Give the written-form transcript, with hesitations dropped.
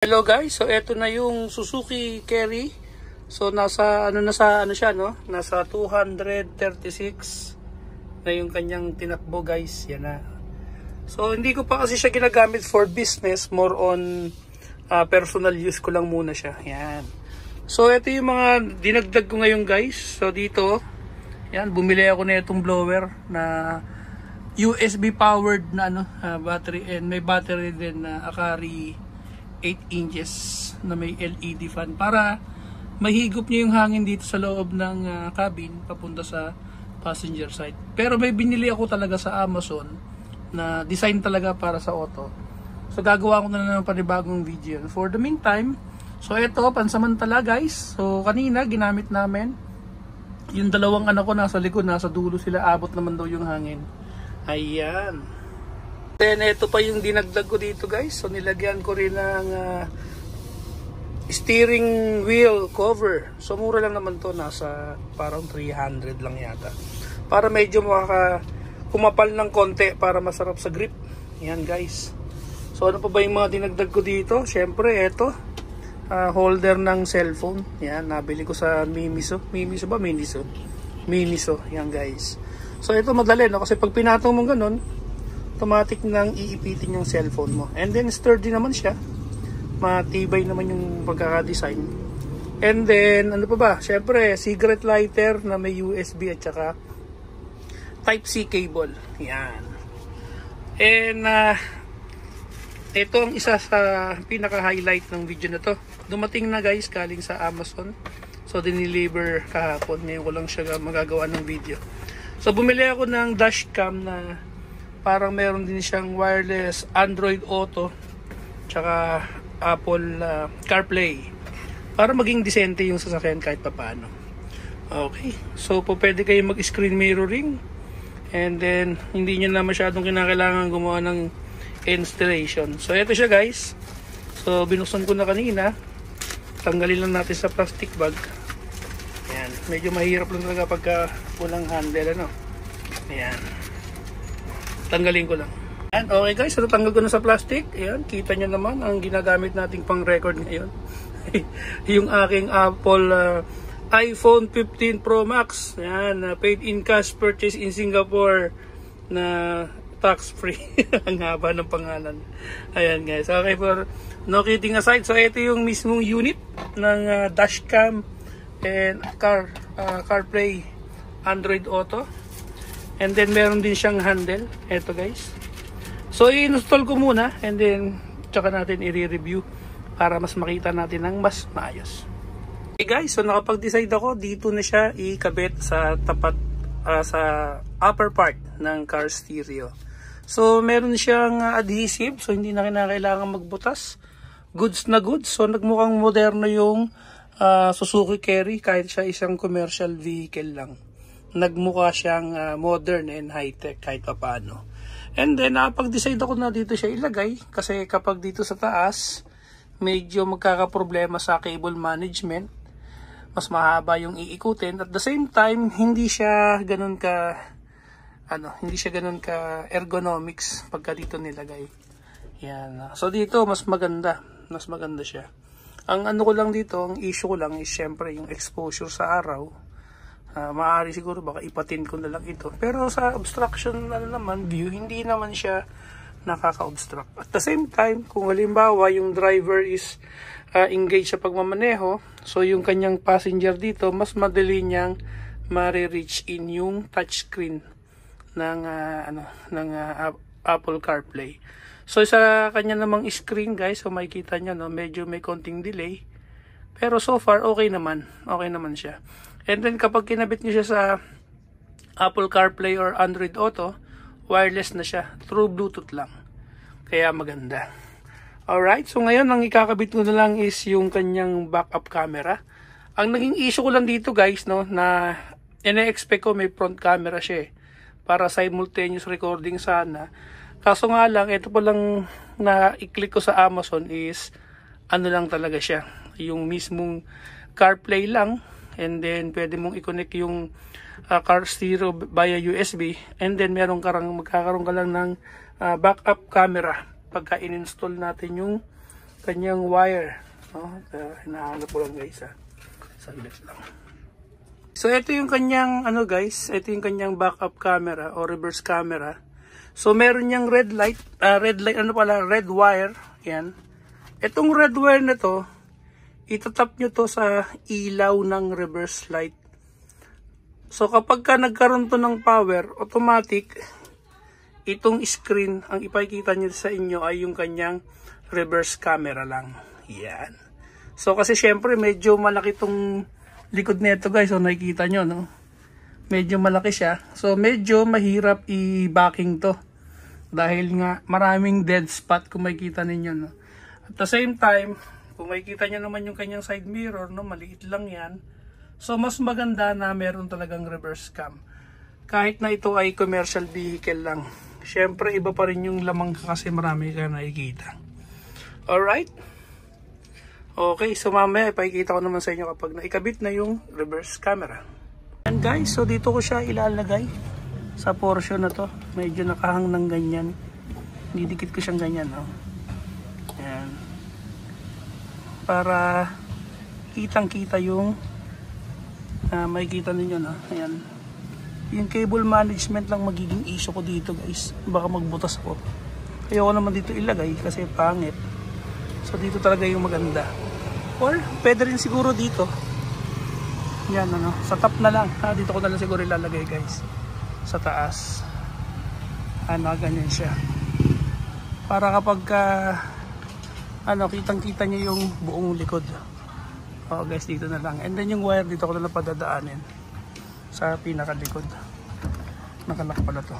Hello guys, so eto na yung Suzuki Carry. So nasa siya no? Nasa 236 na yung kanyang tinakbo guys. Yan na. So hindi ko pa kasi siya ginagamit for business, more on personal use ko lang muna siya. Yan. So eto yung mga dinagdag ko ngayon guys. So dito, yan, bumili ako na itong blower na USB powered na battery, and may battery din na Akari 8 inches na may LED fan para mahigop niya yung hangin dito sa loob ng cabin papunta sa passenger side. Pero may binili ako talaga sa Amazon na design talaga para sa auto. So gagawa ko na lang ng panibagong video. For the meantime, so eto pansamantala guys. So kanina ginamit namin yung dalawang anak ko nasa likod, nasa dulo sila, abot naman daw yung hangin. Ayan. Then ito pa yung dinagdag ko dito guys. So nilagyan ko rin ng steering wheel cover. So mura lang naman to, nasa parang 300 lang yata. Para medyo kumapal ng konti para masarap sa grip. Yan guys. So ano pa ba yung mga dinagdag ko dito? Syempre ito, holder ng cellphone. Yan, nabili ko sa Miniso. Miniso ba? Miniso. Miniso. Yan guys. So ito madali no, kasi pag pinatong mo ganun, automatic nang iipitin yung cellphone mo. And then sturdy naman siya. Matibay naman yung pagkaka-design. And then ano pa ba? Syempre cigarette lighter na may USB at saka Type-C cable. Yan. And ito ang isa sa pinaka-highlight ng video na to. Dumating na guys galing sa Amazon. So dineliver kahapon. Ngayon ko lang siya magagawa ng video. So bumili ako ng dashcam na parang meron din siyang wireless Android Auto tsaka Apple CarPlay para maging disente yung sasakyan kahit papaano. Okay, so po pwede kayo mag screen mirroring, and then hindi nyo na masyadong kinakailangan gumawa ng installation. So ito siya guys. So binuksan ko na kanina. Tanggalin lang natin sa plastic bag. Ayan, medyo mahirap lang talaga pagka walang handle ano. Ayan, tanggalin ko lang. And okay guys, so tanggal ko na sa plastic. Ayan, kita nyo naman ang ginagamit nating pang record ngayon. Yung aking Apple iPhone 15 Pro Max. Ayan, paid in cash purchase in Singapore na tax free. Ang haba ng pangalan. Ayan guys, okay, for no kidding aside. So ito yung mismong unit ng dashcam and CarPlay Android Auto. And then meron din siyang handle. Ito guys. So i-install ko muna and then tsaka natin i-review para mas makita natin ng mas maayos. Okay guys, so nakapag-decide ako, dito na siya ikabit sa tapat sa upper part ng car stereo. So meron siyang adhesive, so hindi na kinakailangan magbutas. Goods na goods. So nagmukhang moderno yung Suzuki Carry kahit siya isang commercial vehicle lang. Nagmukha siyang modern and high-tech kahit pa paano. And then napag-decide ako na dito siya ilagay kasi kapag dito sa taas medyo magkakaproblema sa cable management. Mas mahaba yung iikutin. At the same time, hindi siya ganun ka ergonomics pagka dito nilagay. Yan. So dito mas maganda siya. Ang ano ko lang dito, ang issue ko lang is syempre yung exposure sa araw. Maaari siguro baka ipatin ko na lang ito. Pero sa obstruction view, hindi naman siya nakaka-obstruct. At the same time, kung halimbawa yung driver is engaged sa pagmamaneho, so yung kanyang passenger dito, mas madali niyang ma-reach in yung touchscreen ng Apple CarPlay. So sa kanya namang screen guys, so makikita nyo no, medyo may konting delay. Pero so far okay naman siya. And then kapag kinabit niyo siya sa Apple CarPlay or Android Auto, wireless na siya, through Bluetooth lang. Kaya maganda. Alright, so ngayon ang ikakabit ko na lang is yung kanyang backup camera. Ang naging issue ko lang dito guys, no, na ina-expect ko may front camera siya para simultaneous recording sana. Kaso nga lang, ito pa lang na i-click ko sa Amazon is ano lang talaga siya, yung mismong CarPlay lang. And then pwede mong i-connect yung car stereo via USB, and then magkakaroon ka lang ng backup camera pagka in-install natin yung kanyang wire. Hinahanap ko lang guys ha. Saglit lang. So ito yung kanyang ano guys, ito yung kanyang backup camera o reverse camera. So meron niyang red wire. Yan. Itong red wire na to, itatap nyo to sa ilaw ng reverse light. So kapag ka nagkaroon to ng power, automatic, itong screen, ang ipakikita nyo sa inyo ay yung kanyang reverse camera lang. Yan. So kasi syempre medyo malaki tong likod nito guys. So nakikita nyo, no? Medyo malaki siya. So medyo mahirap i-backing to. Dahil nga maraming dead spot kung makikita ninyo, no? At the same time, kung makikita nyo naman yung kanyang side mirror, no? Maliit lang yan. So mas maganda na meron talagang reverse cam. Kahit na ito ay commercial vehicle lang. Syempre iba pa rin yung lamang kasi marami ka nakikita. Alright? Okay, so mamaya ipakikita ko naman sa inyo kapag naikabit na yung reverse camera. And guys, so dito ko siya ilalagay sa portion na to. Medyo nakahang ng ganyan. Didikit ko siyang ganyan, no? Ayan. Para kitang-kita yung makikita ninyo, no? Ayan. Yung cable management lang magiging issue ko dito, guys. Baka magbutas ako. Ayoko naman dito ilagay kasi pangit. So dito talaga yung maganda. Or pwede rin siguro dito. Yan, ano, sa top na lang. Dito ko na lang siguro ilalagay, guys. Sa taas. Ganyan siya. Para kapag kitang-kita nyo yung buong likod. Guys, dito na lang. And then yung wire dito ko na lang padadaanin sa pinakalikod. Nakalak pala to.